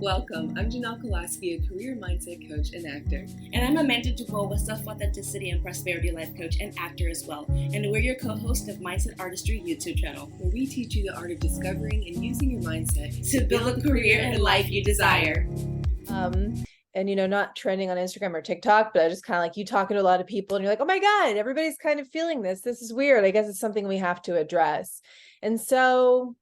Welcome. I'm Janelle Kolaski, a career mindset coach and actor. And I'm Amanda Dubois, a self-authenticity and prosperity life coach and actor as well. And we're your co-host of Mindset Artistry YouTube channel, where we teach you the art of discovering and using your mindset to build a career and life you desire. And, not trending on Instagram or TikTok, but I just kind of like you talking to a lot of people and you're like, oh my God, everybody's kind of feeling this. This is weird. I guess it's something we have to address. And so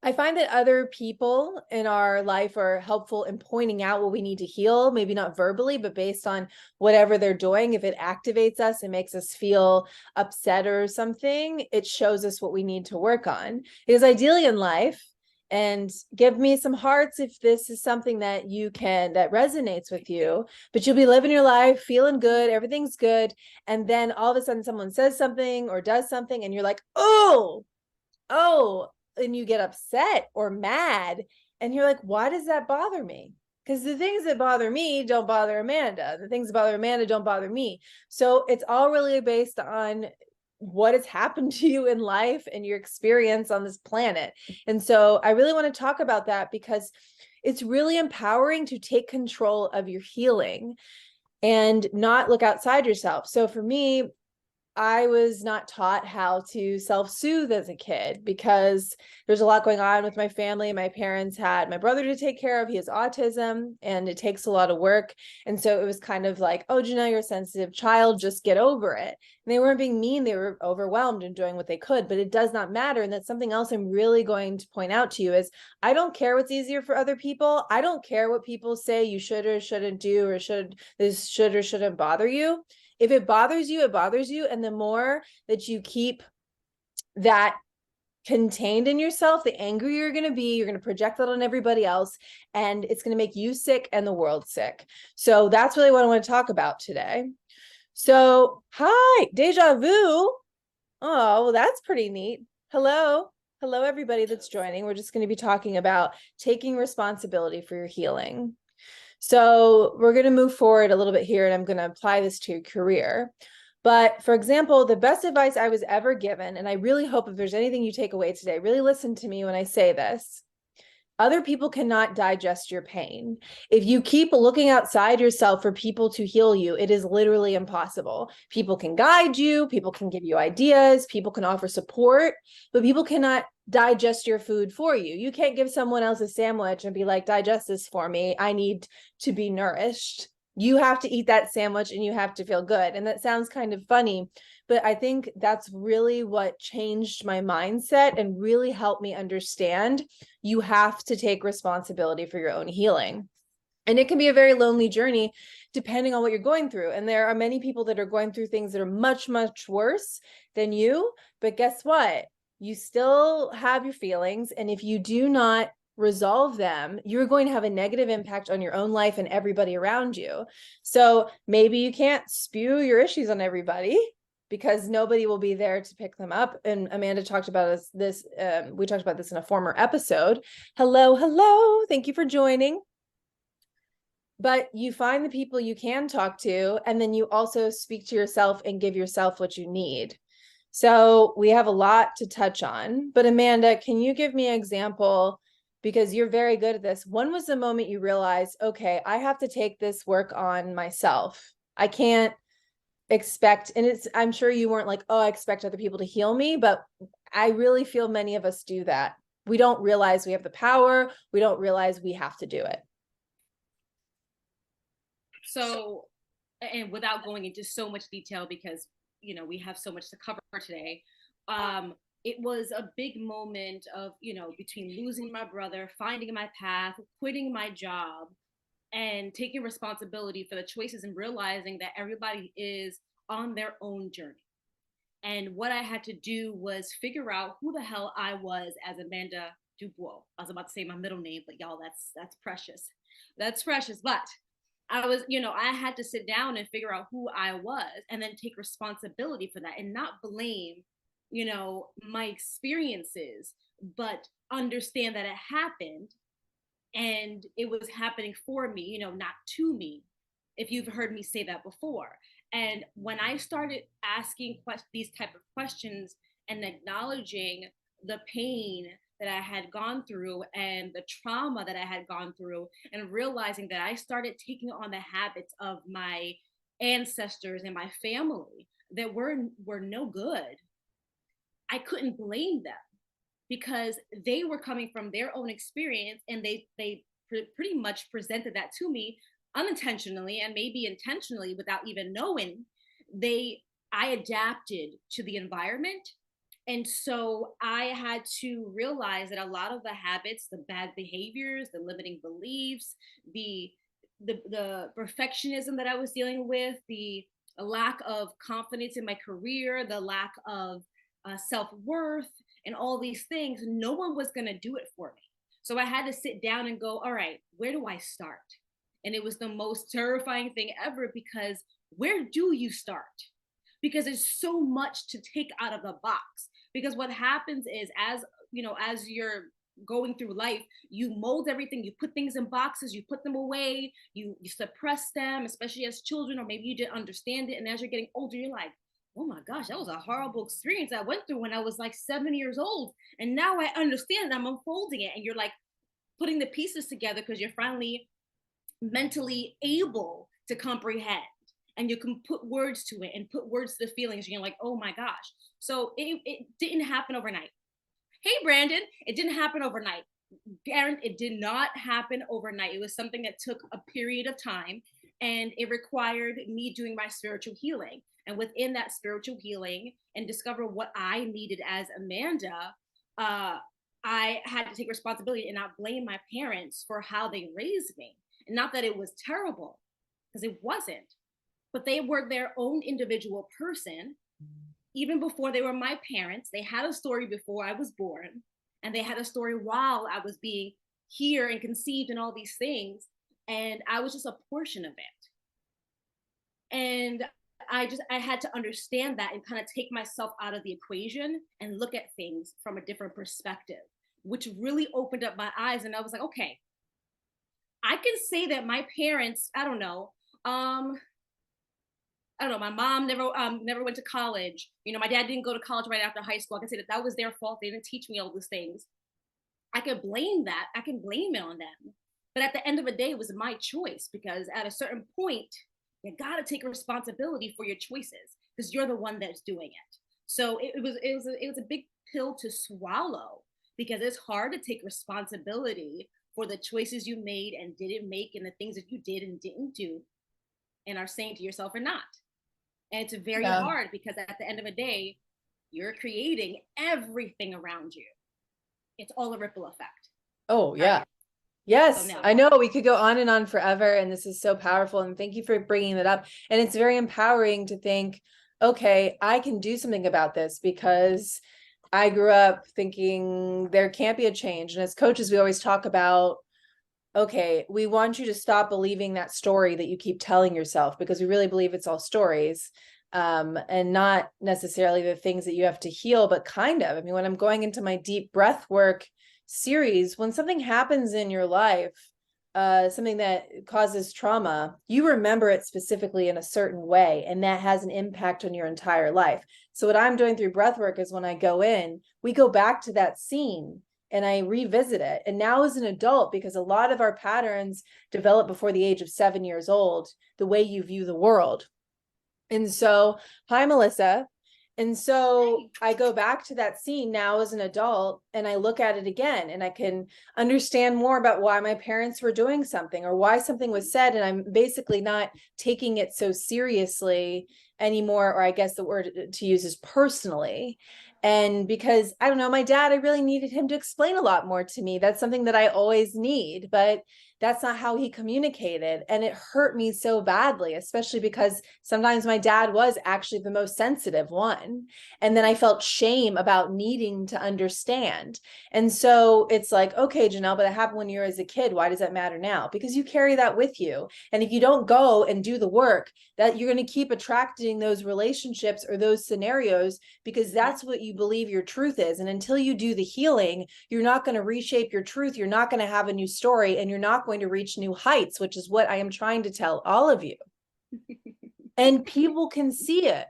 I find that other people in our life are helpful in pointing out what we need to heal, maybe not verbally, but based on whatever they're doing. If it activates us and makes us feel upset or something, it shows us what we need to work on. Because ideally in life, and give me some hearts if this is something that that resonates with you, but you'll be living your life feeling good, everything's good. And then all of a sudden someone says something or does something and you're like, oh, and you get upset or mad and you're like, why does that bother me? Because the things that bother me don't bother Amanda. The things that bother Amanda don't bother me. So it's all really based on what has happened to you in life and your experience on this planet. And so I really want to talk about that because it's really empowering to take control of your healing and not look outside yourself. So for me, I was not taught how to self-soothe as a kid because there's a lot going on with my family. My parents had my brother to take care of. He has autism and it takes a lot of work. And so it was kind of like, oh, Janelle, you're a sensitive child, just get over it. And they weren't being mean. They were overwhelmed and doing what they could, but it does not matter. And that's something else I'm really going to point out to you is I don't care what's easier for other people. I don't care what people say you should or shouldn't do or this should or shouldn't bother you. If it bothers you, it bothers you. And the more that you keep that contained in yourself, the angrier you're going to be. You're going to project that on everybody else. And it's going to make you sick and the world sick. So that's really what I want to talk about today. So, hi, deja vu. Oh, well, that's pretty neat. Hello, everybody that's joining. We're just going to be talking about taking responsibility for your healing. So we're going to move forward a little bit here, and I'm going to apply this to your career. But for example, the best advice I was ever given, and I really hope if there's anything you take away today, really listen to me when I say this. Other people cannot digest your pain. If you keep looking outside yourself for people to heal you, it is literally impossible. People can guide you, people can give you ideas, people can offer support, but people cannot digest your food for you. You can't give someone else a sandwich and be like, digest this for me. I need to be nourished. You have to eat that sandwich and you have to feel good. And that sounds kind of funny, but I think that's really what changed my mindset and really helped me understand you have to take responsibility for your own healing. And it can be a very lonely journey depending on what you're going through. And there are many people that are going through things that are much, much worse than you. But guess what? You still have your feelings. And if you do not resolve them, you're going to have a negative impact on your own life and everybody around you. So maybe you can't spew your issues on everybody because nobody will be there to pick them up. And Amanda talked about this. We talked about this in a former episode. Hello. Thank you for joining. But you find the people you can talk to, and then you also speak to yourself and give yourself what you need. So we have a lot to touch on. But Amanda, can you give me an example? Because you're very good at this. When was the moment you realized, okay, I have to take this work on myself? I can't expect, and I'm sure you weren't like, oh, I expect other people to heal me, but I really feel many of us do that. We don't realize we have the power. We don't realize we have to do it. So, and without going into so much detail, because, we have so much to cover today, it was a big moment of, between losing my brother, finding my path, quitting my job, and taking responsibility for the choices and realizing that everybody is on their own journey. And what I had to do was figure out who the hell I was as Amanda Dubois. I was about to say my middle name, but y'all, that's precious. That's precious. But I was, I had to sit down and figure out who I was and then take responsibility for that and not blame, my experiences, but understand that it happened and it was happening for me, not to me, if you've heard me say that before. And when I started asking these type of questions and acknowledging the pain that I had gone through and the trauma that I had gone through, and realizing that I started taking on the habits of my ancestors and my family that were no good, I couldn't blame them, because they were coming from their own experience, and pretty much presented that to me unintentionally and maybe intentionally without even knowing. they I adapted to the environment, and so I had to realize that a lot of the habits, the bad behaviors, the limiting beliefs, the the perfectionism that I was dealing with, the lack of confidence in my career, the lack of self-worth, and all these things, no one was going to do it for me. So I had to sit down and go, all right, where do I start? And it was the most terrifying thing ever, because where do you start? Because there's so much to take out of the box. Because what happens is, as you're going through life, you mold everything, you put things in boxes, you put them away, you suppress them, especially as children, or maybe you didn't understand it. And as you're getting older, you're like, oh my gosh, that was a horrible experience I went through when I was like 7 years old. And now I understand, I'm unfolding it. And you're like putting the pieces together because you're finally mentally able to comprehend, and you can put words to it and put words to the feelings. And you're like, oh my gosh. So it didn't happen overnight. Hey, Brandon, it didn't happen overnight. Garen, it did not happen overnight. It was something that took a period of time, and it required me doing my spiritual healing. And within that spiritual healing and discover what I needed as Amanda, I had to take responsibility and not blame my parents for how they raised me. And not that it was terrible, because it wasn't, but they were their own individual person. Even before they were my parents, they had a story before I was born, and they had a story while I was being here and conceived and all these things. And I was just a portion of it. And I had to understand that and kind of take myself out of the equation and look at things from a different perspective, which really opened up my eyes. And I was like, okay, I can say that my parents, I don't know, my mom never went to college. My dad didn't go to college right after high school. I can say that was their fault. They didn't teach me all these things. I could blame that. I can blame it on them. But at the end of the day, it was my choice, because at a certain point, you got to take responsibility for your choices, because you're the one that's doing it. So it was a big pill to swallow, because it's hard to take responsibility for the choices you made and didn't make, and the things that you did and didn't do, and are saying to yourself or not. And it's very hard, because at the end of the day, you're creating everything around you. It's all a ripple effect. Oh, yeah. Right? Yes, so I know we could go on and on forever, and this is so powerful, and thank you for bringing it up. And it's very empowering to think, okay, I can do something about this, because I grew up thinking there can't be a change. And as coaches, we always talk about, okay, we want you to stop believing that story that you keep telling yourself, because we really believe it's all stories, and not necessarily the things that you have to heal, but kind of. I mean, when I'm going into my deep breath work series, when something happens in your life, something that causes trauma, you remember it specifically in a certain way, and that has an impact on your entire life. So what I'm doing through breath work is, when I go in, we go back to that scene and I revisit it. And now as an adult, because a lot of our patterns develop before the age of 7 years old, the way you view the world. And so, hi, Melissa. And so I go back to that scene now as an adult, and I look at it again, and I can understand more about why my parents were doing something, or why something was said. And I'm basically not taking it so seriously anymore, or I guess the word to use is personally. And because, I don't know, my dad, I really needed him to explain a lot more to me. That's something that I always need, but that's not how he communicated. And it hurt me so badly, especially because sometimes my dad was actually the most sensitive one. And then I felt shame about needing to understand. And so it's like, okay, Janelle, but it happened when you were as a kid. Why does that matter now? Because you carry that with you. And if you don't go and do the work, that you're going to keep attracting those relationships or those scenarios, because that's what you believe your truth is. And until you do the healing, you're not going to reshape your truth. You're not going to have a new story, and you're not going to reach new heights, which is what I am trying to tell all of you. And people can see it.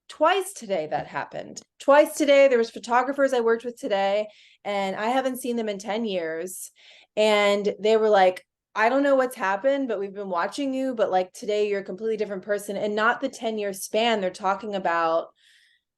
twice today that happened. Twice today, there was photographers I worked with today, and I haven't seen them in 10 years. And they were like, I don't know what's happened, but we've been watching you, but like today you're a completely different person. And not the 10-year span. They're talking about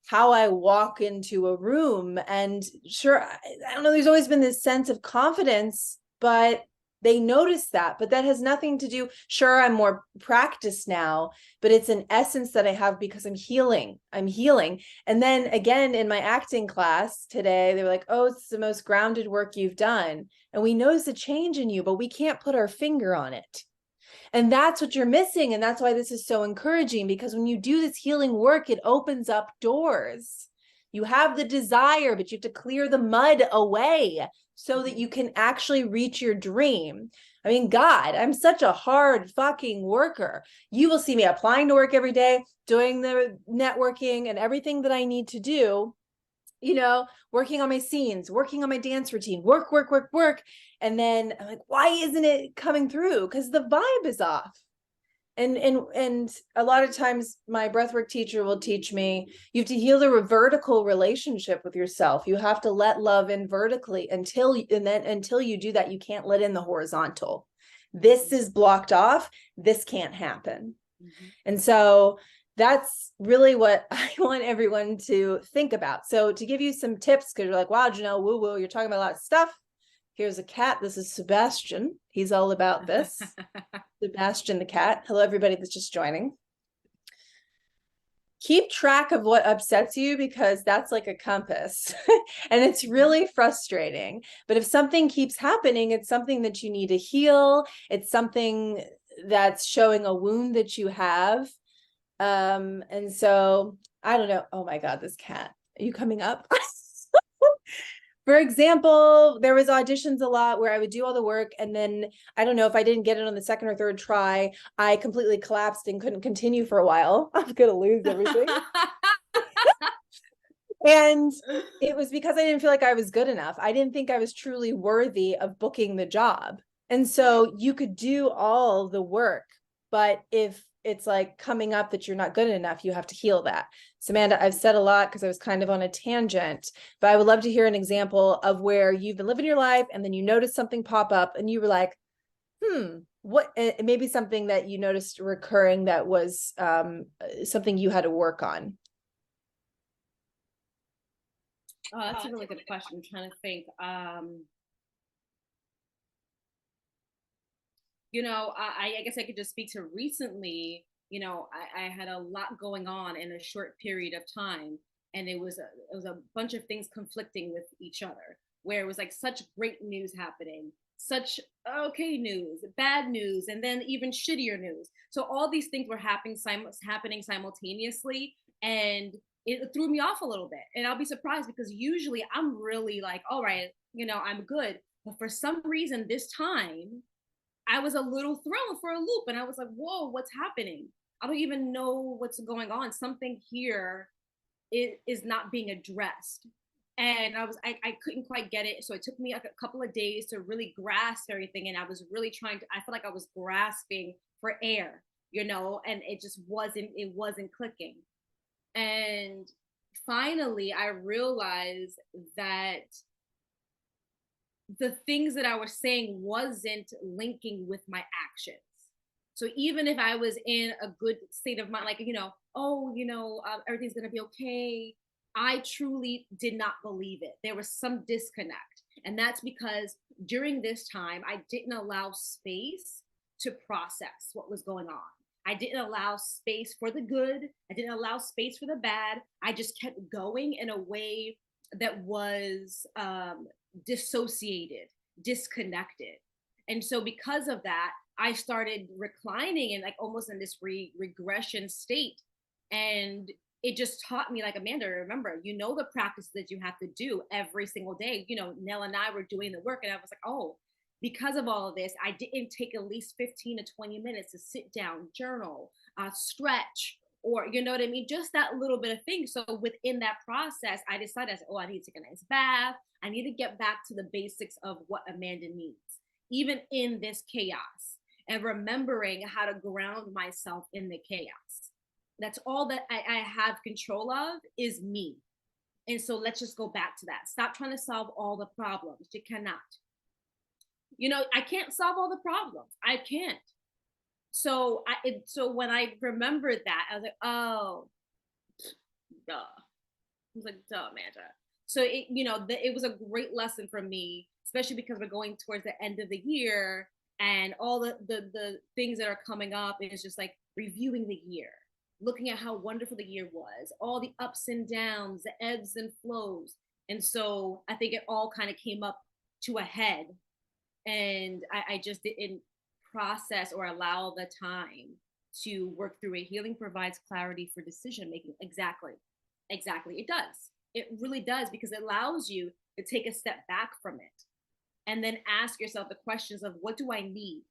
how I walk into a room. And sure, I don't know, there's always been this sense of confidence, but they notice that. But that has nothing to do, sure, I'm more practiced now, but it's an essence that I have because I'm healing. I'm healing. And then again, in my acting class today, they were like, oh, it's the most grounded work you've done. And we notice a change in you, but we can't put our finger on it. And that's what you're missing. And that's why this is so encouraging, because when you do this healing work, it opens up doors. You have the desire, but you have to clear the mud away so that you can actually reach your dream. I mean, God, I'm such a hard fucking worker. You will see me applying to work every day, doing the networking and everything that I need to do, you know, working on my scenes, working on my dance routine, work. And then I'm like, why isn't it coming through? Because the vibe is off. And a lot of times my breathwork teacher will teach me, you have to heal the vertical relationship with yourself. You have to let love in vertically until you do that, you can't let in the horizontal. This is blocked off. This can't happen. Mm-hmm. And so that's really what I want everyone to think about. So to give you some tips, because you're like, wow, Janelle, woo, you're talking about a lot of stuff. Here's a cat. This is Sebastian. He's all about this. Sebastian the cat. Hello, everybody that's just joining. Keep track of what upsets you, because that's like a compass and it's really frustrating. But if something keeps happening, it's something that you need to heal. It's something that's showing a wound that you have. And so I don't know. Oh my God, this cat. Are you coming up? For example, there was auditions a lot where I would do all the work, and then I don't know if I didn't get it on the second or third try, I completely collapsed and couldn't continue for a while. I'm gonna lose everything. And it was because I didn't feel like I was good enough. I didn't think I was truly worthy of booking the job. And so you could do all the work, but if it's like coming up that you're not good enough, you have to heal that. So Amanda, I've said a lot because I was kind of on a tangent, but I would love to hear an example of where you've been living your life and then you noticed something pop up and you were like, what, maybe something that you noticed recurring that was something you had to work on. Oh, that's a really good question. I'm trying to think. You know, I guess I could just speak to recently. You know, I had a lot going on in a short period of time, and it was a bunch of things conflicting with each other. Where it was like such great news happening, such okay news, bad news, and then even shittier news. So all these things were happening simultaneously, and it threw me off a little bit. And I'll be surprised because usually I'm really like, all right, you know, I'm good. But for some reason this time I was a little thrown for a loop, and I was like, whoa, what's happening? I don't even know what's going on. Something here is not being addressed. And I couldn't quite get it. So it took me like a couple of days to really grasp everything. And I was really I felt like I was grasping for air, you know, and it wasn't clicking. And finally, I realized that the things that I was saying wasn't linking with my actions. So even if I was in a good state of mind, like, you know, oh, you know, everything's going to be okay, I truly did not believe it. There was some disconnect. And that's because during this time, I didn't allow space to process what was going on. I didn't allow space for the good. I didn't allow space for the bad. I just kept going in a way that was dissociated, disconnected. And so because of that, I started reclining and like almost in this regression state. And it just taught me, like, Amanda, remember, you know, the practice that you have to do every single day. You know, Nell and I were doing the work, and I was like, oh, because of all of this, I didn't take at least 15 to 20 minutes to sit down, journal, stretch, or, you know what I mean? Just that little bit of thing. So within that process, I decided, I said, oh, I need to take a nice bath. I need to get back to the basics of what Amanda needs, even in this chaos, and remembering how to ground myself in the chaos. That's all that I have control of is me. And so let's just go back to that. Stop trying to solve all the problems. You cannot. I can't solve all the problems. I can't. So when I remembered that, I was like, oh, duh. I was like, duh, Amanda. So it was a great lesson for me, especially because we're going towards the end of the year, and all the things that are coming up is just like reviewing the year, looking at how wonderful the year was, all the ups and downs, the ebbs and flows. And so I think it all kind of came up to a head, and I just didn't process or allow the time to work through it. Healing provides clarity for decision making. Exactly, it does. It really does, because it allows you to take a step back from it and then ask yourself the questions of, what do I need?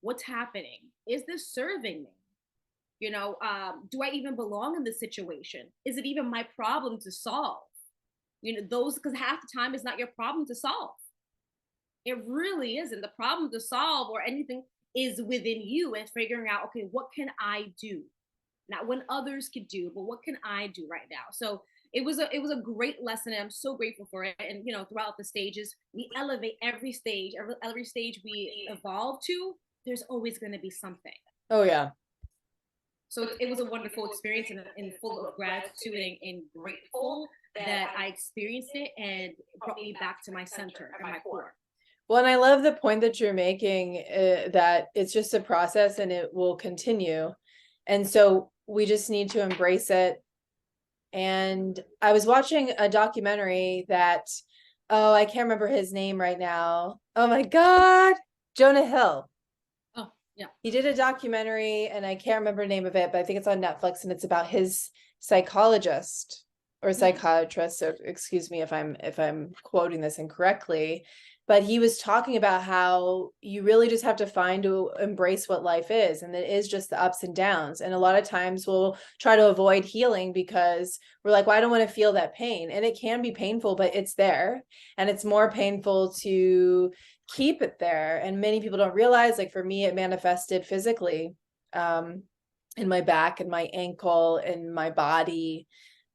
What's happening? Is this serving me? Do I even belong in this situation? Is it even my problem to solve? Those, because half the time it's not your problem to solve. It really isn't. The problem to solve or anything is within you, and figuring out, okay, what can I do? Not what others could do, but what can I do right now? So it was a great lesson, and I'm so grateful for it. And throughout the stages, we elevate every stage, every stage we evolve to, there's always going to be something. Oh yeah. So it was a wonderful experience, and full of gratitude and grateful that I experienced it, and brought me back to my center and my core. Well, and I love the point that you're making, that it's just a process and it will continue. And so we just need to embrace it. And I was watching a documentary that, oh, I can't remember his name right now. Oh my God, Jonah Hill. Oh, yeah. He did a documentary, and I can't remember the name of it, but I think it's on Netflix, and it's about his psychologist or psychiatrist. So excuse me if I'm quoting this incorrectly. But he was talking about how you really just have to embrace what life is. And it is just the ups and downs. And a lot of times we'll try to avoid healing because we're like, well, I don't want to feel that pain. And it can be painful, but it's there. And it's more painful to keep it there. And many people don't realize, like for me, it manifested physically, in my back and my ankle and my body.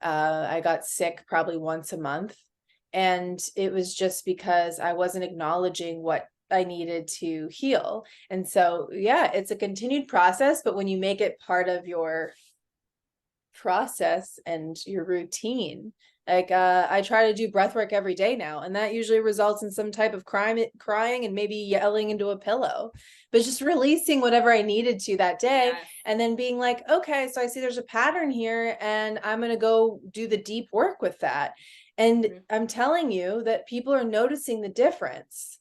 I got sick probably once a month. And it was just because I wasn't acknowledging what I needed to heal. And so, yeah, it's a continued process, but when you make it part of your process and your routine, like I try to do breath work every day now, and that usually results in some type of crying and maybe yelling into a pillow, but just releasing whatever I needed to that day. Yes. And then being like, okay, so I see there's a pattern here, and I'm going to go do the deep work with that. And I'm telling you that people are noticing the difference,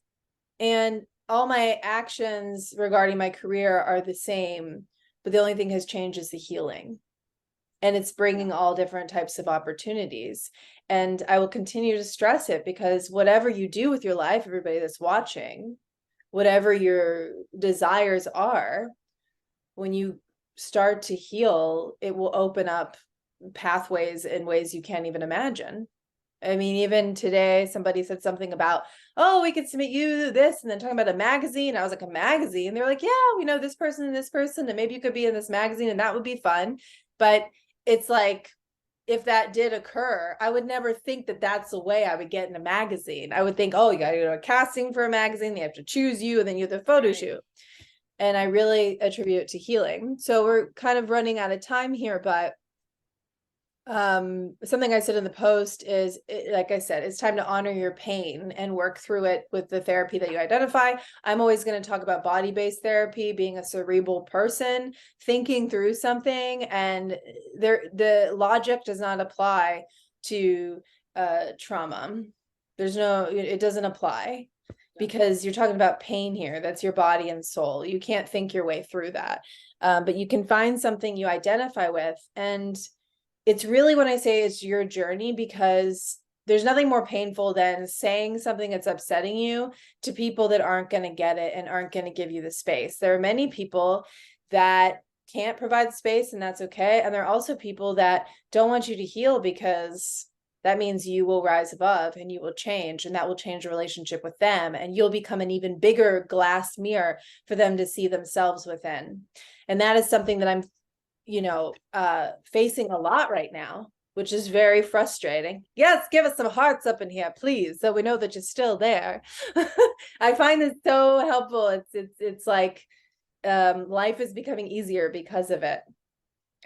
and all my actions regarding my career are the same, but the only thing has changed is the healing. And it's bringing all different types of opportunities. And I will continue to stress it, because whatever you do with your life, everybody that's watching, whatever your desires are, when you start to heal, it will open up pathways in ways you can't even imagine. I mean, even today, somebody said something about, oh, we could submit you this, and then talking about a magazine. I was like, a magazine? They're like, yeah, we know this person and this person, and maybe you could be in this magazine, and that would be fun. But it's like, if that did occur, I would never think that that's the way I would get in a magazine. I would think, oh, you got to go to a casting for a magazine, they have to choose you, and then you have the photo shoot. And I really attribute it to healing. So we're kind of running out of time here, but something I said in the post is, like I said, it's time to honor your pain and work through it with the therapy that you identify. I'm always going to talk about body-based therapy, being a cerebral person, thinking through something, and the logic does not apply to trauma. It doesn't apply, because you're talking about pain here. That's your body and soul. You can't think your way through that. But you can find something you identify with. And it's really, when I say it's your journey, because there's nothing more painful than saying something that's upsetting you to people that aren't going to get it and aren't going to give you the space. There are many people that can't provide space, and that's okay. And there are also people that don't want you to heal, because that means you will rise above and you will change, and that will change your relationship with them. And you'll become an even bigger glass mirror for them to see themselves within. And that is something that I'm facing a lot right now, which is very frustrating. Yes, give us some hearts up in here, please, so we know that you're still there. I find this so helpful. It's like life is becoming easier because of it.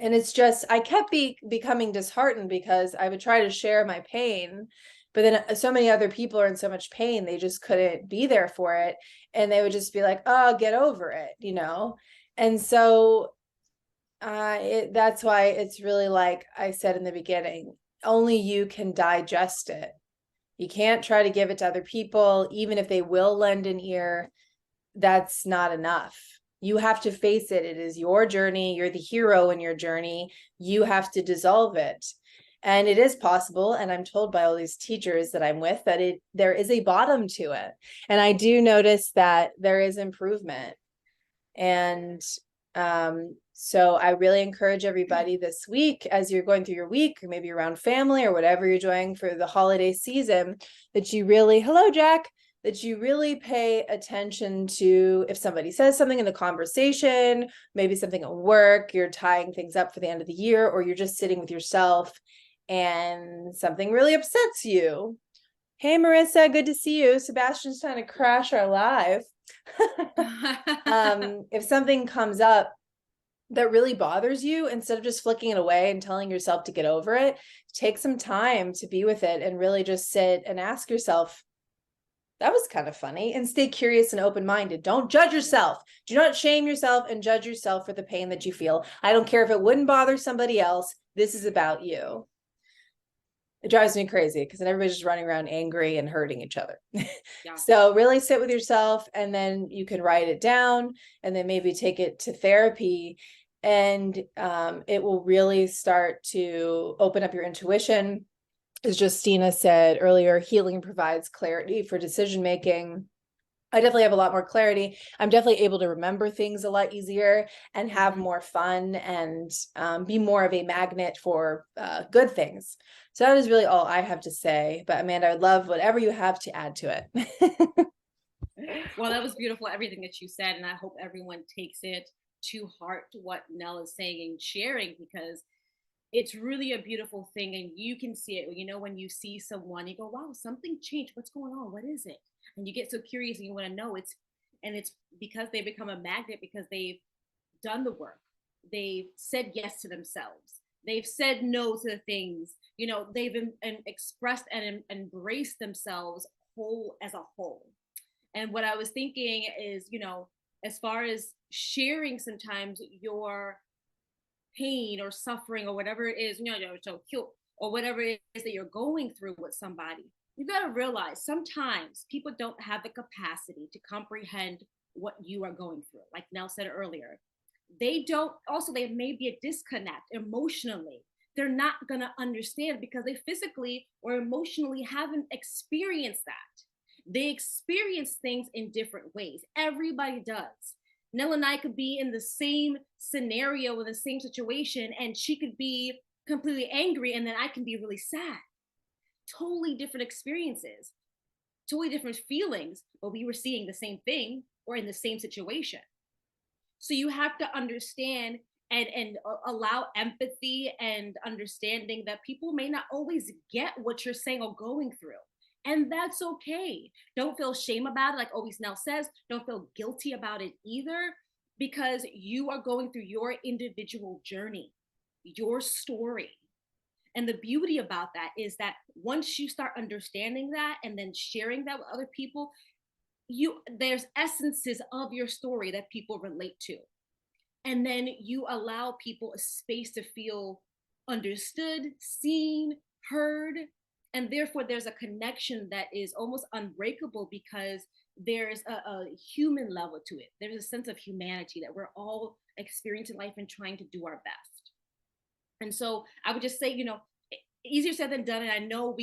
And it's just, I kept becoming disheartened because I would try to share my pain, but then so many other people are in so much pain, they just couldn't be there for it. And they would just be like, oh, get over it, And so that's why it's really, like I said in the beginning, only you can digest it. You can't try to give it to other people, even if they will lend an ear. That's not enough. You have to face it. It is your journey. You're the hero in your journey. You have to dissolve it. And it is possible. And I'm told by all these teachers that I'm with that there is a bottom to it. And I do notice that there is improvement. And so I really encourage everybody this week, as you're going through your week, or maybe around family or whatever you're doing for the holiday season, that you really, hello, Jack, that you really pay attention to if somebody says something in the conversation, maybe something at work, you're tying things up for the end of the year, or you're just sitting with yourself and something really upsets you. Hey, Marissa, good to see you. Sebastian's trying to crash our live. If something comes up that really bothers you, instead of just flicking it away and telling yourself to get over it, take some time to be with it and really just sit and ask yourself, that was kind of funny, and stay curious and open-minded. Don't judge yourself. Do not shame yourself and judge yourself for the pain that you feel. I don't care if it wouldn't bother somebody else. This is about you. It drives me crazy because then everybody's just running around angry and hurting each other. Yeah. So really sit with yourself, and then you can write it down, and then maybe take it to therapy, and it will really start to open up your intuition. As Justina said earlier, healing provides clarity for decision making. I definitely have a lot more clarity. I'm definitely able to remember things a lot easier and have more fun and be more of a magnet for good things. So that is really all I have to say. But Amanda, I would love whatever you have to add to it. Well, that was beautiful, everything that you said. And I hope everyone takes it to heart, what Nell is saying and sharing, because it's really a beautiful thing. And you can see it, when you see someone, you go, wow, something changed. What's going on? What is it? And you get so curious and you want to know. It's because they become a magnet, because they've done the work. They've said yes to themselves. They've said no to things. They've expressed and embraced themselves whole as a whole. And what I was thinking is, as far as sharing sometimes your pain or suffering or whatever it is, so cute, or whatever it is that you're going through with somebody, you got to realize sometimes people don't have the capacity to comprehend what you are going through. Like Nell said earlier, they may be a disconnect emotionally. They're not going to understand because they physically or emotionally haven't experienced that. They experience things in different ways. Everybody does. Nell and I could be in the same scenario, in the same situation, and she could be completely angry, and then I can be really sad. Totally different experiences, totally different feelings, but we were seeing the same thing or in the same situation. So you have to understand and allow empathy and understanding that people may not always get what you're saying or going through. And that's okay. Don't feel shame about it. Like always Nell says, don't feel guilty about it either, because you are going through your individual journey, your story. And the beauty about that is that once you start understanding that and then sharing that with other people, there's essences of your story that people relate to. And then you allow people a space to feel understood, seen, heard. And therefore, there's a connection that is almost unbreakable because there's a human level to it. There's a sense of humanity that we're all experiencing life and trying to do our best. And so I would just say, easier said than done. And I know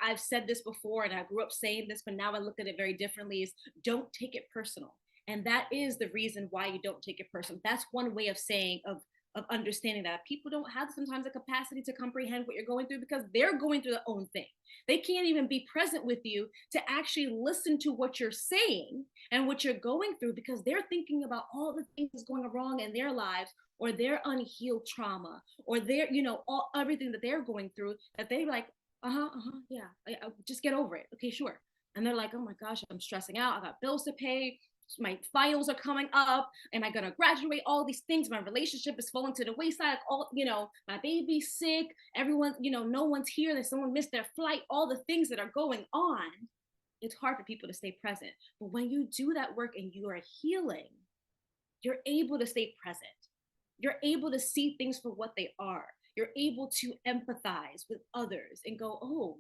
I've said this before and I grew up saying this, but now I look at it very differently, is don't take it personal. And that is the reason why you don't take it personal. That's one way of saying, of of understanding that people don't have sometimes the capacity to comprehend what you're going through because they're going through their own thing. They can't even be present with you to actually listen to what you're saying and what you're going through because they're thinking about all the things going wrong in their lives or their unhealed trauma or their, everything that they're going through that they're like, yeah, I just get over it. Okay, sure. And they're like, oh my gosh, I'm stressing out. I got bills to pay. My finals are coming up. Am I going to graduate? All these things. My relationship is falling to the wayside. My baby's sick. Everyone, no one's here. That someone missed their flight. All the things that are going on. It's hard for people to stay present. But when you do that work and you are healing, you're able to stay present. You're able to see things for what they are. You're able to empathize with others and go, oh,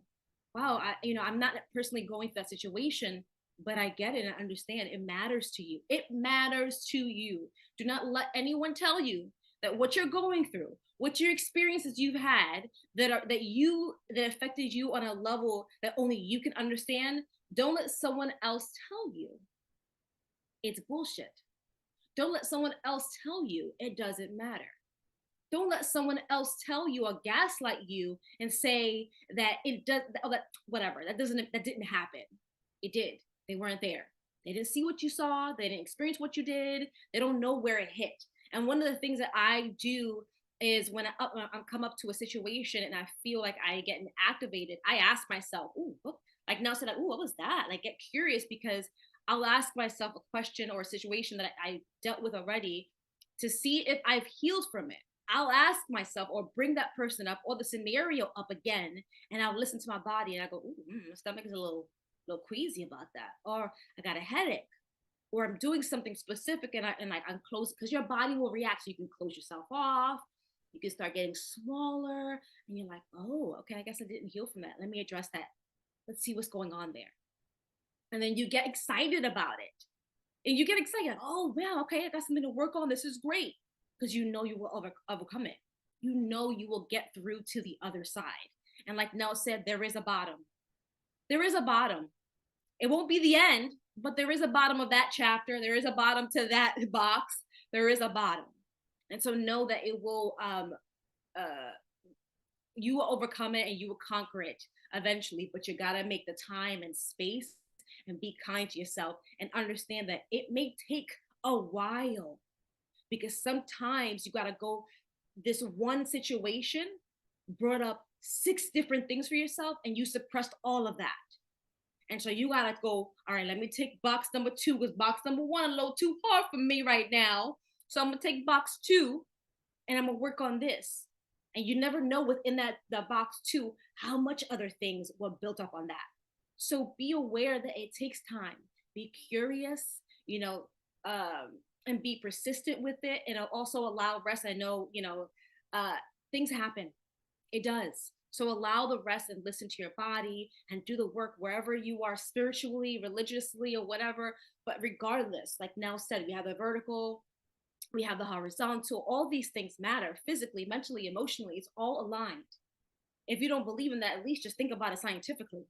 wow, I'm not personally going through that situation, but I get it and I understand it matters to you. It matters to you. Do not let anyone tell you that what you're going through, what your experiences you've had that affected you on a level that only you can understand. Don't let someone else tell you it's bullshit. Don't let someone else tell you it doesn't matter. Don't let someone else tell you or gaslight you and say that it does, that whatever, that didn't happen. It did. They weren't there. They didn't see what you saw. They didn't experience what you did. They don't know where it hit. And one of the things that I do is when I come up to a situation and I feel like I get activated, I ask myself, ooh, like now said, ooh, what was that? Like get curious because I'll ask myself a question or a situation that I dealt with already to see if I've healed from it. I'll ask myself or bring that person up or the scenario up again, and I'll listen to my body and I go, ooh, my stomach is a little queasy about that, or I got a headache, or I'm doing something specific and I'm close because your body will react. So you can close yourself off, you can start getting smaller, and you're like, oh, okay, I guess I didn't heal from that. Let me address that. Let's see what's going on there. And then you get excited about it. And you get excited. Oh, wow, okay, I got something to work on. This is great. Because you know you will overcome it. You know you will get through to the other side. And like Nell said, there is a bottom. There is a bottom. It won't be the end, but there is a bottom of that chapter. There is a bottom to that box. There is a bottom. And so know that it will, you will overcome it and you will conquer it eventually, but you got to make the time and space and be kind to yourself and understand that it may take a while because sometimes you got to go, this one situation brought up 6 different things for yourself and you suppressed all of that. And so you got to go, all right, let me take box number 2 because box number 1 is a little too hard for me right now. So I'm going to take box 2 and I'm going to work on this. And you never know within the box 2 how much other things were built up on that. So be aware that it takes time. Be curious, and be persistent with it, and also allow rest. I know, things happen. It does. So allow the rest and listen to your body and do the work wherever you are spiritually, religiously, or whatever. But regardless, like Nell said, we have the vertical, we have the horizontal. All these things matter physically, mentally, emotionally. It's all aligned. If you don't believe in that, at least just think about it scientifically.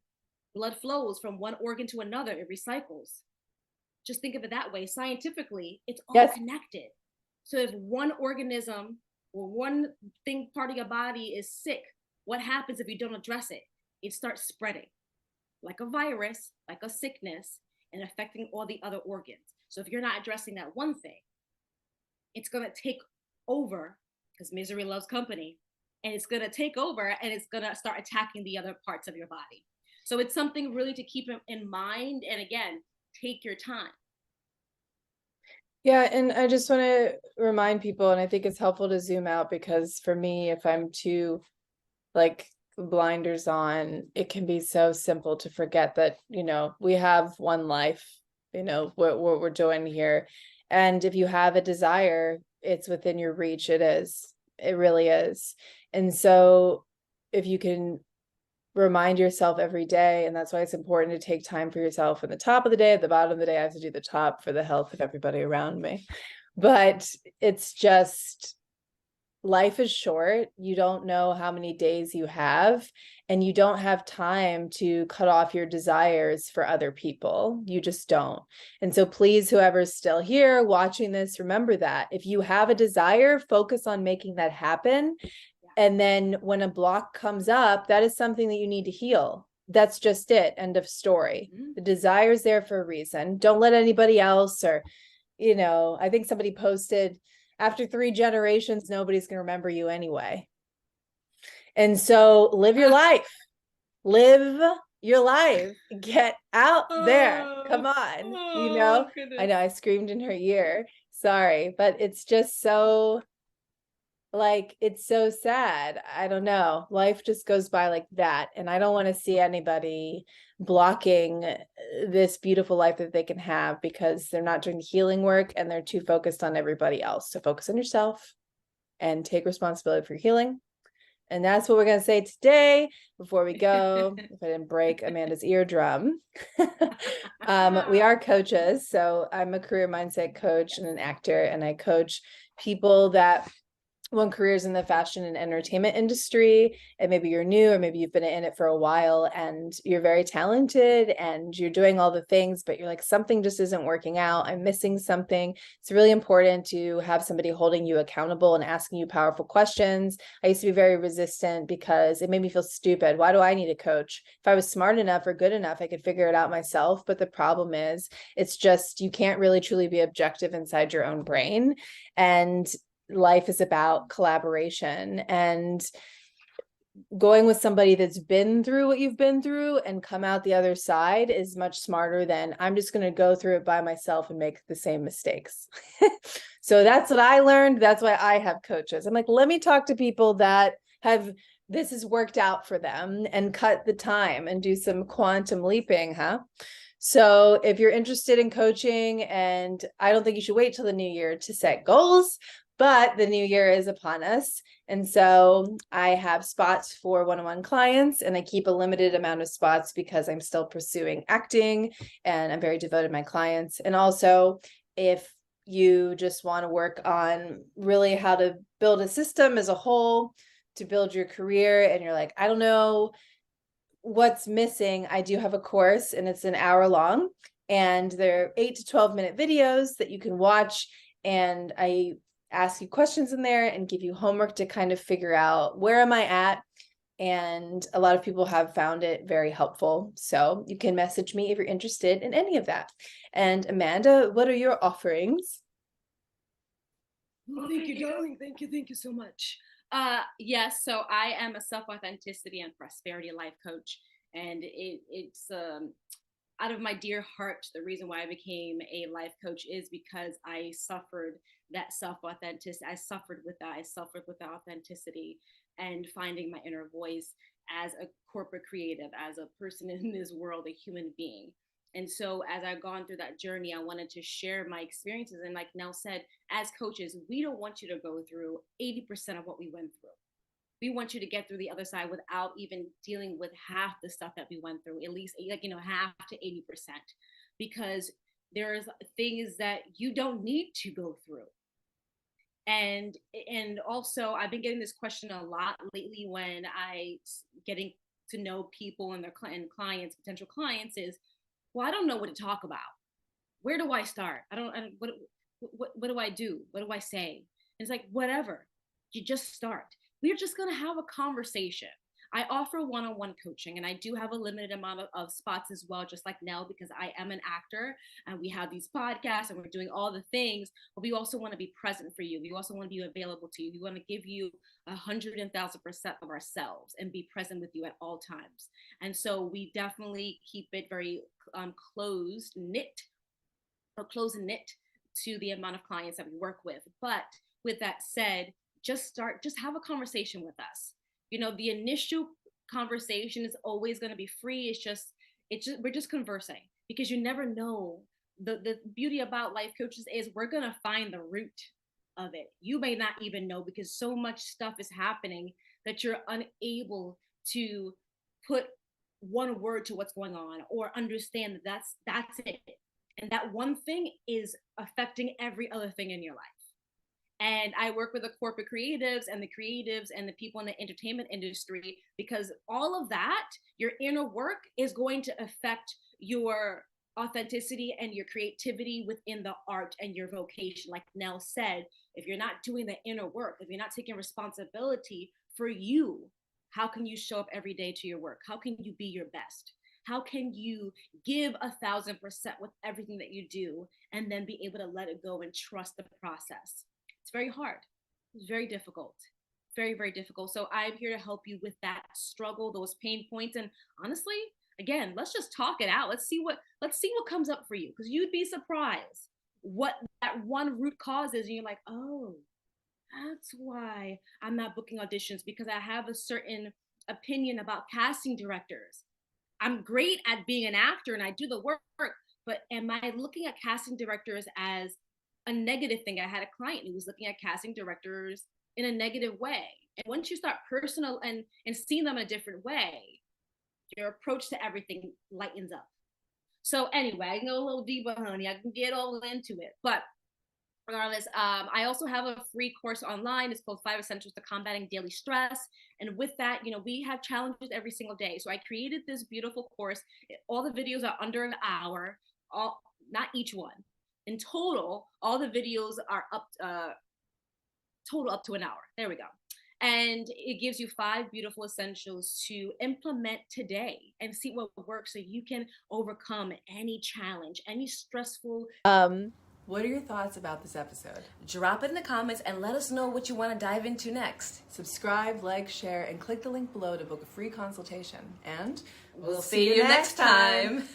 Blood flows from one organ to another. It recycles. Just think of it that way. Scientifically, it's all connected. So if one organism or one thing, part of your body is sick, what happens if you don't address it? It starts spreading like a virus, like a sickness, and affecting all the other organs. So if you're not addressing that one thing, it's going to take over because misery loves company, and it's going to take over and it's going to start attacking the other parts of your body. So it's something really to keep in mind. And again, take your time. Yeah, and I just want to remind people, and I think it's helpful to zoom out because for me, if I'm too like blinders on, it can be so simple to forget that, we have one life, what we're doing here. And if you have a desire, it's within your reach. It is. It really is. And so if you can remind yourself every day, and that's why it's important to take time for yourself at the top of the day, at the bottom of the day. I have to do the top for the health of everybody around me, but it's just life is short. You don't know how many days you have, and you don't have time to cut off your desires for other people. You just don't. And so please, whoever's still here watching this, remember that if you have a desire, focus on making that happen. And then when a block comes up, that is something that you need to heal. That's just it. End of story. The desire's there for a reason. Don't let anybody else, or, I think somebody posted, after 3 generations, nobody's going to remember you anyway. And so live your life. Live your life. Get out there. Come on. I know I screamed in her ear. Sorry, but it's just so, like, it's so sad. I don't know. Life just goes by like that. And I don't want to see anybody blocking this beautiful life that they can have because they're not doing the healing work and they're too focused on everybody else. So focus on yourself and take responsibility for your healing. And that's what we're going to say today before we go. If I didn't break Amanda's eardrum. We are coaches. So I'm a career mindset coach and an actor, and I coach people that want careers in the fashion and entertainment industry, and maybe you're new, or maybe you've been in it for a while and you're very talented and you're doing all the things, but you're like, something just isn't working out. I'm missing something. It's really important to have somebody holding you accountable and asking you powerful questions. I used to be very resistant because it made me feel stupid. Why do I need a coach? If I was smart enough or good enough, I could figure it out myself. But the problem is, it's just, you can't really truly be objective inside your own brain. And life is about collaboration, and going with somebody that's been through what you've been through and come out the other side is much smarter than I'm just going to go through it by myself and make the same mistakes. So that's what I learned. That's why I have coaches. I'm like, let me talk to people that have, this has worked out for them, and cut the time and do some quantum leaping, huh? So if you're interested in coaching, and I don't think you should wait till the new year to set goals, but the new year is upon us. And so I have spots for one-on-one clients, and I keep a limited amount of spots because I'm still pursuing acting and I'm very devoted to my clients. And also, if you just want to work on really how to build a system as a whole to build your career, and you're like, I don't know what's missing, I do have a course, and it's an hour long, and they're 8 to 12 minute videos that you can watch. And I ask you questions in there and give you homework to kind of figure out, where am I at? And a lot of people have found it very helpful. So you can message me if you're interested in any of that. And Amanda, what are your offerings? Oh, thank you, darling. Thank you so much. Yes, so I am a self-authenticity and prosperity life coach, and it's out of my dear heart. The reason why I became a life coach is because I suffered that self-authenticity. I suffered with that. I suffered with the authenticity and finding my inner voice as a corporate creative, as a person in this world, a human being. And so as I've gone through that journey, I wanted to share my experiences. And like Nell said, as coaches, we don't want you to go through 80% of what we went through. We want you to get through the other side without even dealing with half the stuff that we went through, at least half to 80%, because there's things that you don't need to go through. And also, I've been getting this question a lot lately when I getting to know people and their clients, potential clients, is, well, I don't know what to talk about. Where do I start? I don't what do I do? What do I say? And it's like, whatever, you just start. We're just going to have a conversation. I offer one-on-one coaching, and I do have a limited amount of spots as well, just like Nell, because I am an actor and we have these podcasts and we're doing all the things, but we also want to be present for you. We also want to be available to you. We want to give you 100,000% of ourselves and be present with you at all times. And so we definitely keep it very close knit to the amount of clients that we work with. But with that said, just have a conversation with us. The initial conversation is always going to be free. We're just conversing, because you never know. The beauty about life coaches is we're going to find the root of it. You may not even know, because so much stuff is happening that you're unable to put one word to what's going on or understand that that's it. And that one thing is affecting every other thing in your life. And I work with the corporate creatives and the people in the entertainment industry, because all of that, your inner work, is going to affect your authenticity and your creativity within the art and your vocation. Like Nell said, if you're not doing the inner work, if you're not taking responsibility for you, how can you show up every day to your work? How can you be your best? How can you give 1,000% with everything that you do and then be able to let it go and trust the process? It's very hard. It's very difficult. Very, very difficult. So I'm here to help you with that struggle, those pain points. And honestly, again, let's just talk it out. Let's see what comes up for you. Because you'd be surprised what that one root cause is. And you're like, oh, that's why I'm not booking auditions, because I have a certain opinion about casting directors. I'm great at being an actor and I do the work, but am I looking at casting directors as a negative thing? I had a client who was looking at casting directors in a negative way. And once you start personal and seeing them in a different way, your approach to everything lightens up. So anyway, I can go a little deeper, honey. I can get all into it. But regardless, I also have a free course online. It's called 5 Essentials to Combating Daily Stress. And with that, we have challenges every single day. So I created this beautiful course. All the videos are under an hour, not each one. In total, all the videos are up to an hour. There we go. And it gives you 5 beautiful essentials to implement today and see what works so you can overcome any challenge, any stressful. What are your thoughts about this episode? Drop it in the comments and let us know what you want to dive into next. Subscribe, like, share, and click the link below to book a free consultation. And We'll see you next time.